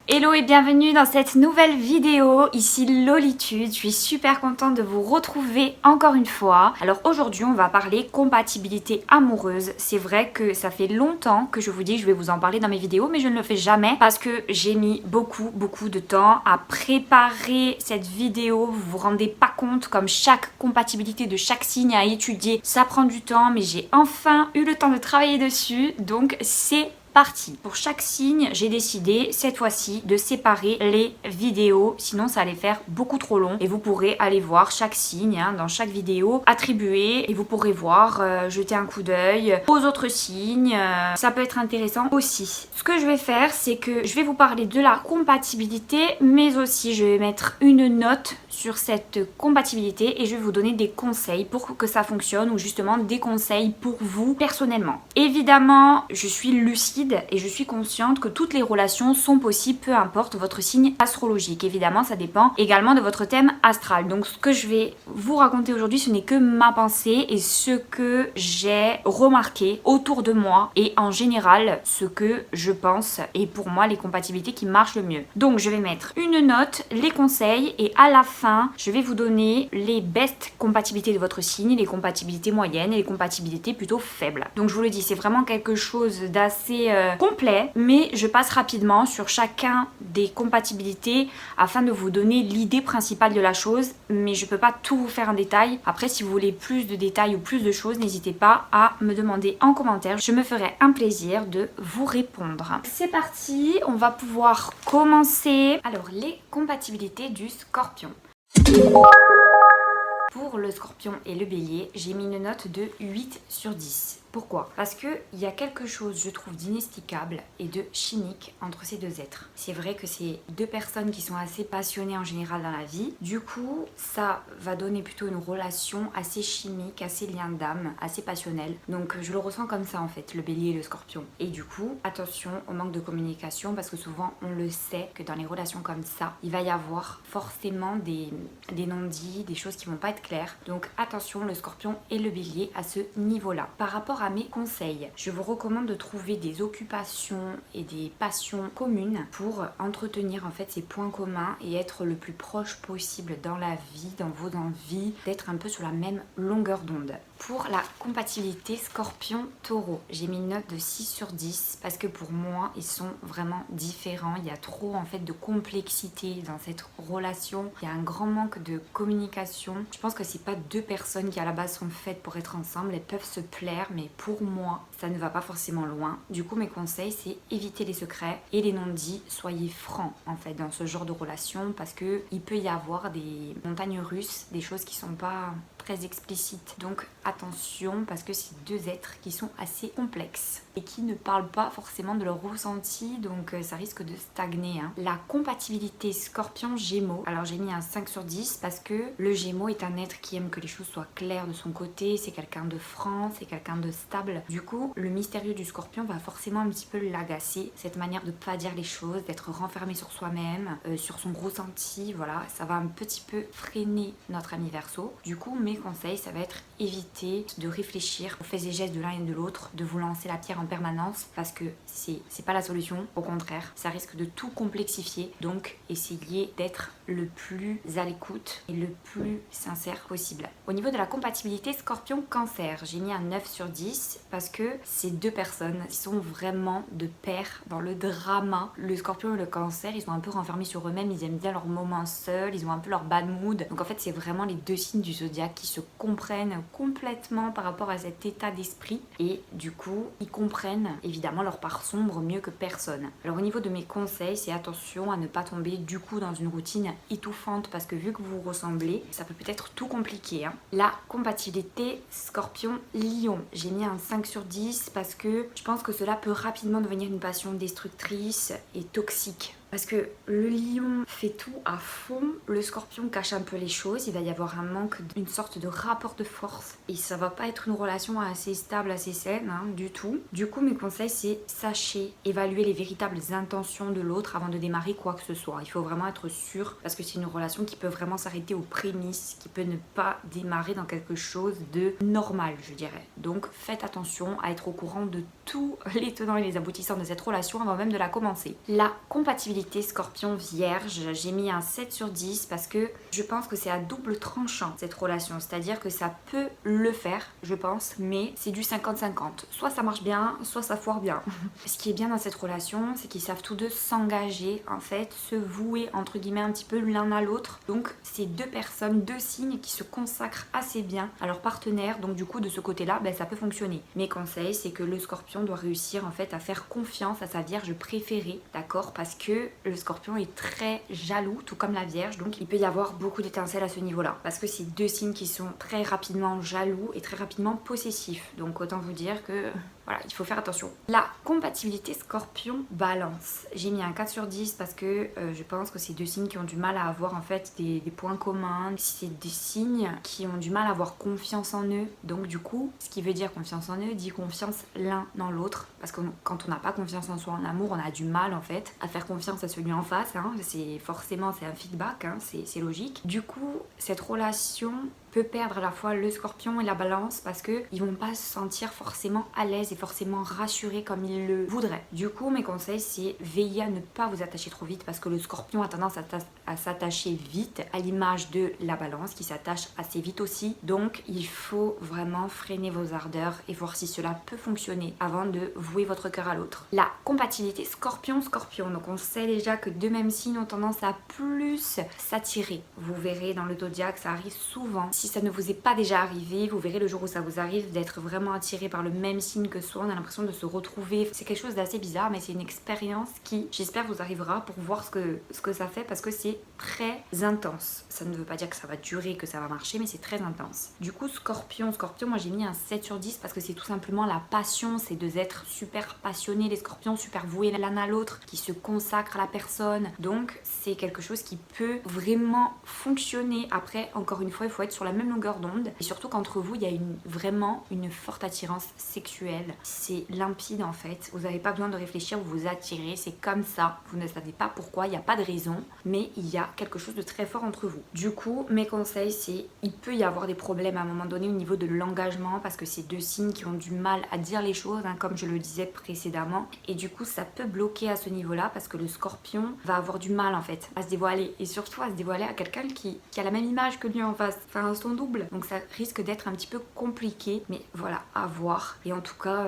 Hello et bienvenue dans cette nouvelle vidéo, ici Lolitude, je suis super contente de vous retrouver encore une fois. Alors aujourd'hui on va parler compatibilité amoureuse. C'est vrai que ça fait longtemps que je vous dis que je vais vous en parler dans mes vidéos, mais je ne le fais jamais parce que j'ai mis beaucoup de temps à préparer cette vidéo. Vous vous rendez pas compte comme chaque compatibilité de chaque signe à étudier, ça prend du temps, mais j'ai enfin eu le temps de travailler dessus, donc c'est parti. Pour chaque signe, j'ai décidé cette fois-ci de séparer les vidéos, sinon ça allait faire beaucoup trop long et vous pourrez aller voir chaque signe dans chaque vidéo attribué et vous pourrez voir, jeter un coup d'œil aux autres signes, ça peut être intéressant aussi. Ce que je vais faire, c'est que je vais vous parler de la compatibilité, mais aussi je vais mettre une note sur cette compatibilité et je vais vous donner des conseils pour que ça fonctionne ou justement des conseils pour vous personnellement. Évidemment, je suis lucide et je suis consciente que toutes les relations sont possibles, peu importe votre signe astrologique. Évidemment, ça dépend également de votre thème astral. Donc ce que je vais vous raconter aujourd'hui, ce n'est que ma pensée et ce que j'ai remarqué autour de moi et en général ce que je pense et pour moi les compatibilités qui marchent le mieux. Donc je vais mettre une note, les conseils et à la fin, je vais vous donner les best compatibilités de votre signe, les compatibilités moyennes et les compatibilités plutôt faibles. Donc je vous le dis, c'est vraiment quelque chose d'assez complet, mais je passe rapidement sur chacun des compatibilités afin de vous donner l'idée principale de la chose, mais je peux pas tout vous faire en détail. Après, si vous voulez plus de détails ou plus de choses, n'hésitez pas à me demander en commentaire, je me ferai un plaisir de vous répondre. C'est parti, on va pouvoir commencer. Alors, les compatibilités du Scorpion. Pour le Scorpion et le Bélier, j'ai mis une note de 8 sur 10. Pourquoi? Parce qu'il y a quelque chose, je trouve, d'inexplicable et de chimique entre ces deux êtres. C'est vrai que c'est deux personnes qui sont assez passionnées en général dans la vie. Du coup, ça va donner plutôt une relation assez chimique, assez lien d'âme, assez passionnelle. Donc je le ressens comme ça en fait, le Bélier et le Scorpion. Et du coup, attention au manque de communication parce que souvent on le sait que dans les relations comme ça, il va y avoir forcément des non-dits, des choses qui vont pas être claires. Donc attention le Scorpion et le Bélier à ce niveau-là. Par rapport à mes conseils, je vous recommande de trouver des occupations et des passions communes pour entretenir en fait ces points communs et être le plus proche possible dans la vie, dans vos envies, d'être un peu sur la même longueur d'onde. Pour la compatibilité Scorpion-Taureau, j'ai mis une note de 6 sur 10 parce que pour moi, ils sont vraiment différents. Il y a trop en fait de complexité dans cette relation. Il y a un grand manque de communication. Je pense que c'est pas deux personnes qui à la base sont faites pour être ensemble. Elles peuvent se plaire, mais pour moi, ça ne va pas forcément loin. Du coup, mes conseils, c'est éviter les secrets et les non-dits. Soyez francs en fait dans ce genre de relation parce que il peut y avoir des montagnes russes, des choses qui sont pas très explicites. Donc attention parce que c'est deux êtres qui sont assez complexes et qui ne parlent pas forcément de leur ressenti, donc ça risque de stagner. La compatibilité Scorpion-Gémeaux, alors j'ai mis un 5 sur 10 parce que le Gémeaux est un être qui aime que les choses soient claires de son côté, c'est quelqu'un de franc, c'est quelqu'un de stable. Du coup, le mystérieux du Scorpion va forcément un petit peu l'agacer, cette manière de pas dire les choses, d'être renfermé sur soi-même, sur son ressenti, voilà, ça va un petit peu freiner notre ami Verseau. Du coup, mes conseils, ça va être éviter de réfléchir aux faits et gestes de l'un et de l'autre, de vous lancer la pierre en permanence parce que c'est pas la solution, au contraire, ça risque de tout complexifier. Donc, essayez d'être le plus à l'écoute et le plus sincère possible. Au niveau de la compatibilité Scorpion-Cancer, j'ai mis un 9 sur 10 parce que ces deux personnes sont vraiment de pair dans le drama. Le Scorpion et le Cancer, ils sont un peu renfermés sur eux-mêmes, ils aiment bien leurs moments seuls, ils ont un peu leur bad mood. Donc en fait, c'est vraiment les deux signes du zodiaque qui se comprennent complètement par rapport à cet état d'esprit et du coup, ils comprennent évidemment leur part sombre mieux que personne. Alors au niveau de mes conseils, c'est attention à ne pas tomber du coup dans une routine étouffante parce que vu que vous ressemblez, ça peut être tout compliqué. La compatibilité Scorpion-Lion, j'ai mis un 5 sur 10 parce que je pense que cela peut rapidement devenir une passion destructrice et toxique. Parce que le lion fait tout à fond, le scorpion cache un peu les choses, il va y avoir un manque, une sorte de rapport de force et ça va pas être une relation assez stable, assez saine du tout. Du coup mes conseils c'est sachez évaluer les véritables intentions de l'autre avant de démarrer quoi que ce soit. Il faut vraiment être sûr parce que c'est une relation qui peut vraiment s'arrêter aux prémices, qui peut ne pas démarrer dans quelque chose de normal je dirais. Donc faites attention à être au courant de tous les tenants et les aboutissants de cette relation avant même de la commencer. La compatibilité compatibilité Scorpion Vierge, j'ai mis un 7 sur 10 parce que je pense que c'est à double tranchant cette relation. C'est-à-dire que ça peut le faire, je pense, mais c'est du 50-50. Soit ça marche bien, soit ça foire bien. Ce qui est bien dans cette relation, c'est qu'ils savent tous deux s'engager, en fait, se vouer entre guillemets un petit peu l'un à l'autre. Donc c'est deux personnes, deux signes qui se consacrent assez bien à leur partenaire. Donc du coup de ce côté-là, ça peut fonctionner. Mes conseils, c'est que le Scorpion doit réussir en fait à faire confiance à sa Vierge préférée, d'accord? Parce que le Scorpion est très jaloux, tout comme la Vierge, donc il peut y avoir beaucoup d'étincelles à ce niveau-là. Parce que c'est deux signes qui sont très rapidement jaloux et très rapidement possessifs. Donc autant vous dire que voilà, il faut faire attention. La compatibilité Scorpion-Balance. J'ai mis un 4 sur 10 parce que je pense que c'est deux signes qui ont du mal à avoir en fait des points communs. C'est des signes qui ont du mal à avoir confiance en eux. Donc du coup, ce qui veut dire confiance en eux, dit confiance l'un dans l'autre. Parce que quand on n'a pas confiance en soi en amour, on a du mal en fait à faire confiance à celui en face. C'est forcément, c'est un feedback, c'est logique. Du coup, cette relation peut perdre à la fois le Scorpion et la Balance parce que ils vont pas se sentir forcément à l'aise et forcément rassurés comme ils le voudraient. Du coup, mes conseils, c'est veiller à ne pas vous attacher trop vite parce que le Scorpion a tendance à s'attacher vite, à l'image de la Balance qui s'attache assez vite aussi. Donc il faut vraiment freiner vos ardeurs et voir si cela peut fonctionner avant de vouer votre cœur à l'autre. La compatibilité Scorpion-Scorpion. Donc on sait déjà que deux mêmes signes ont tendance à plus s'attirer. Vous verrez dans le zodiaque, ça arrive souvent. Si ça ne vous est pas déjà arrivé, vous verrez le jour où ça vous arrive d'être vraiment attiré par le même signe que soi. On a l'impression de se retrouver. C'est quelque chose d'assez bizarre, mais c'est une expérience qui, j'espère, vous arrivera pour voir ce que ça fait parce que c'est très intense. Ça ne veut pas dire que ça va durer, que ça va marcher, mais c'est très intense. Du coup, Scorpion, moi j'ai mis un 7 sur 10 parce que c'est tout simplement la passion. C'est deux êtres super passionnés, les Scorpions, super voués l'un à l'autre, qui se consacrent à la personne. Donc, c'est quelque chose qui peut vraiment fonctionner. Après, encore une fois, il faut être sur la même longueur d'onde et surtout qu'entre vous il y a vraiment une forte attirance sexuelle. C'est limpide en fait, vous n'avez pas besoin de réfléchir, vous vous attirez, c'est comme ça, vous ne savez pas pourquoi, il n'y a pas de raison, mais il y a quelque chose de très fort entre vous. Du coup, mes conseils, c'est il peut y avoir des problèmes à un moment donné au niveau de l'engagement parce que c'est deux signes qui ont du mal à dire les choses, comme je le disais précédemment, et du coup ça peut bloquer à ce niveau-là parce que le Scorpion va avoir du mal en fait à se dévoiler et surtout à se dévoiler à quelqu'un qui a la même image que lui en face, enfin son double. Donc ça risque d'être un petit peu compliqué, mais voilà, à voir. Et en tout cas,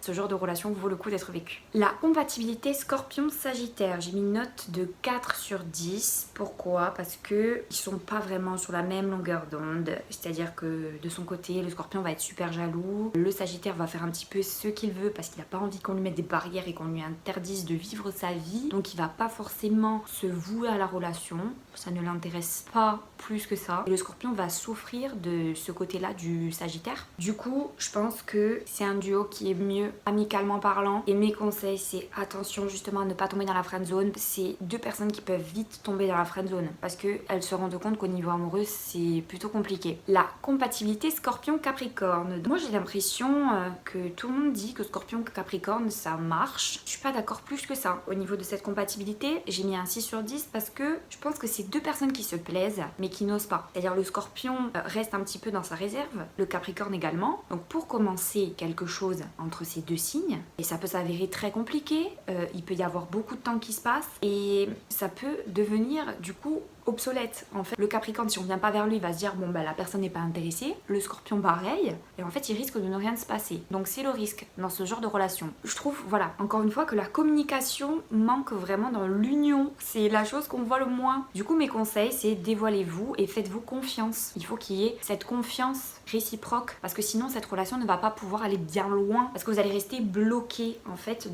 ce genre de relation vaut le coup d'être vécu. La compatibilité Scorpion-Sagittaire, j'ai mis une note de 4 sur 10. Pourquoi? Parce que ils sont pas vraiment sur la même longueur d'onde. C'est-à-dire que de son côté, le Scorpion va être super jaloux. Le Sagittaire va faire un petit peu ce qu'il veut parce qu'il n'a pas envie qu'on lui mette des barrières et qu'on lui interdise de vivre sa vie. Donc il va pas forcément se vouer à la relation. Ça ne l'intéresse pas plus que ça. Et le Scorpion va souffrir de ce côté-là du Sagittaire. Du coup, je pense que c'est un duo qui est mieux amicalement parlant. Et mes conseils, c'est attention justement à ne pas tomber dans la friendzone. C'est deux personnes qui peuvent vite tomber dans la friendzone parce qu'elles se rendent compte qu'au niveau amoureux, c'est plutôt compliqué. La compatibilité Scorpion-Capricorne. Moi, j'ai l'impression que tout le monde dit que Scorpion-Capricorne, ça marche. Je suis pas d'accord plus que ça. Au niveau de cette compatibilité, j'ai mis un 6 sur 10 parce que je pense que c'est deux personnes qui se plaisent mais qui n'osent pas. C'est-à-dire le Scorpion reste un petit peu dans sa réserve, le Capricorne également. Donc pour commencer quelque chose entre ces deux signes, et ça peut s'avérer très compliqué, il peut y avoir beaucoup de temps qui se passe et ça peut devenir du coup obsolète. En fait, le Capricorne, si on vient pas vers lui, il va se dire bon la personne n'est pas intéressée. Le Scorpion pareil, et en fait il risque de ne rien se passer. Donc c'est le risque dans ce genre de relation. Je trouve, voilà, encore une fois que la communication manque vraiment dans l'union. C'est la chose qu'on voit le moins. Du coup mes conseils, c'est dévoilez-vous et faites-vous confiance. Il faut qu'il y ait cette confiance réciproque parce que sinon cette relation ne va pas pouvoir aller bien loin parce que vous allez rester bloqué en fait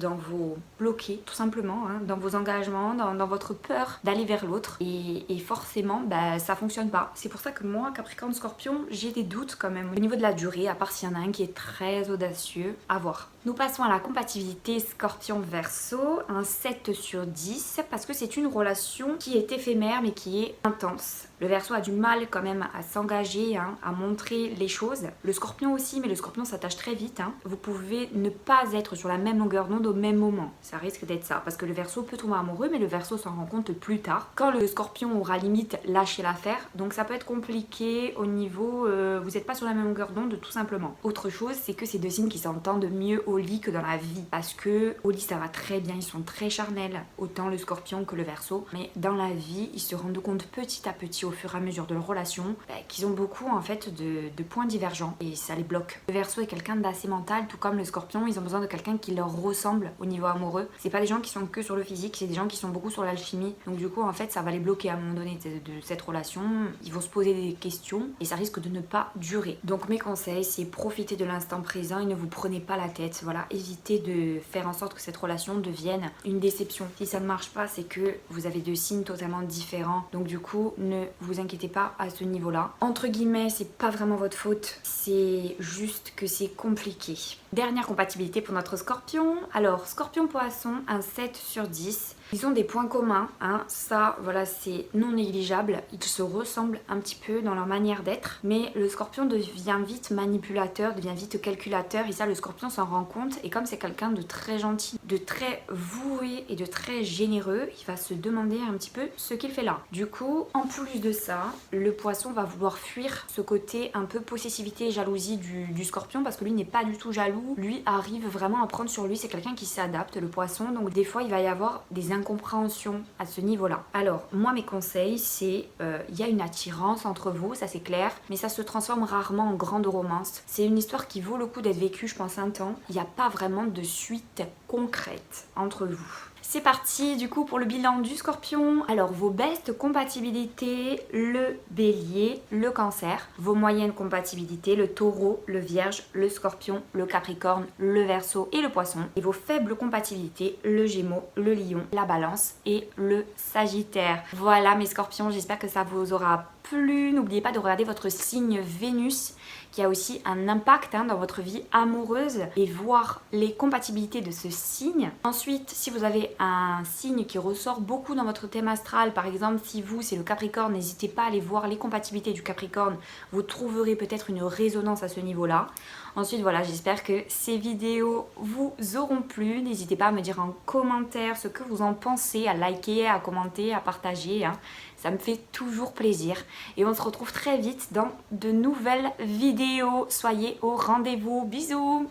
bloqué tout simplement dans vos engagements, dans votre peur d'aller vers l'autre et forcément ça fonctionne pas. C'est pour ça que moi Capricorne Scorpion j'ai des doutes quand même au niveau de la durée, à part s'il y en a un qui est très audacieux, à voir. Nous passons à la compatibilité Scorpion Verseau, un 7 sur 10 parce que c'est une relation qui est éphémère mais qui est intense. Le Verseau a du mal quand même à s'engager, hein, à montrer les choses. Le Scorpion aussi, mais le Scorpion s'attache très vite. Hein. Vous pouvez ne pas être sur la même longueur d'onde au même moment. Ça risque d'être ça, parce que le Verseau peut tomber amoureux, mais le Verseau s'en rend compte plus tard, quand le Scorpion aura limite lâché l'affaire. Donc ça peut être compliqué au niveau, vous n'êtes pas sur la même longueur d'onde tout simplement. Autre chose, c'est que c'est deux signes qui s'entendent mieux au lit que dans la vie, parce que au lit ça va très bien, ils sont très charnels, autant le Scorpion que le Verseau, mais dans la vie, ils se rendent compte petit à petit au fur et à mesure de leur relation qu'ils ont beaucoup en fait de points divergents et ça les bloque. Le Verseau est quelqu'un d'assez mental, tout comme le Scorpion, ils ont besoin de quelqu'un qui leur ressemble au niveau amoureux. C'est pas des gens qui sont que sur le physique, c'est des gens qui sont beaucoup sur l'alchimie. Donc du coup en fait ça va les bloquer à un moment donné de cette relation, ils vont se poser des questions et ça risque de ne pas durer. Donc mes conseils, c'est profiter de l'instant présent et ne vous prenez pas la tête. Voilà, évitez de faire en sorte que cette relation devienne une déception. Si ça ne marche pas, c'est que vous avez deux signes totalement différents. Donc du coup, ne vous inquiétez pas à ce niveau-là. Entre guillemets, c'est pas vraiment votre faute, c'est juste que c'est compliqué. Dernière compatibilité pour notre Scorpion. Alors, Scorpion Poisson, un 7 sur 10. Ils ont des points communs, hein. Ça, voilà, c'est non négligeable. Ils se ressemblent un petit peu dans leur manière d'être. Mais le Scorpion devient vite manipulateur, devient vite calculateur. Et ça, le Scorpion s'en rend compte. Et comme c'est quelqu'un de très gentil, de très voué et de très généreux, il va se demander un petit peu ce qu'il fait là. Du coup, en plus de ça, le Poisson va vouloir fuir ce côté un peu possessivité et jalousie du Scorpion, parce que lui n'est pas du tout jaloux. Lui arrive vraiment à prendre sur lui. C'est quelqu'un qui s'adapte, le Poisson. Donc des fois, il va y avoir des incompréhension à ce niveau-là. Alors, moi, mes conseils, c'est il y a une attirance entre vous, ça c'est clair, mais ça se transforme rarement en grande romance. C'est une histoire qui vaut le coup d'être vécue, je pense, un temps. Il n'y a pas vraiment de suite concrète entre vous. C'est parti du coup pour le bilan du Scorpion. Alors vos bestes compatibilités, le Bélier, le Cancer. Vos moyennes compatibilités, le Taureau, le Vierge, le Scorpion, le Capricorne, le Verseau et le Poisson. Et vos faibles compatibilités, le Gémeaux, le Lion, la Balance et le Sagittaire. Voilà mes Scorpions, j'espère que ça vous aura plu. N'oubliez pas de regarder votre signe Vénus qui a aussi un impact dans votre vie amoureuse et voir les compatibilités de ce signe. Ensuite, si vous avez un signe qui ressort beaucoup dans votre thème astral, par exemple si vous c'est le Capricorne, n'hésitez pas à aller voir les compatibilités du Capricorne, vous trouverez peut-être une résonance à ce niveau-là. Ensuite voilà, j'espère que ces vidéos vous auront plu. N'hésitez pas à me dire en commentaire ce que vous en pensez, à liker, à commenter, à partager. Ça me fait toujours plaisir. Et on se retrouve très vite dans de nouvelles vidéos. Soyez au rendez-vous. Bisous.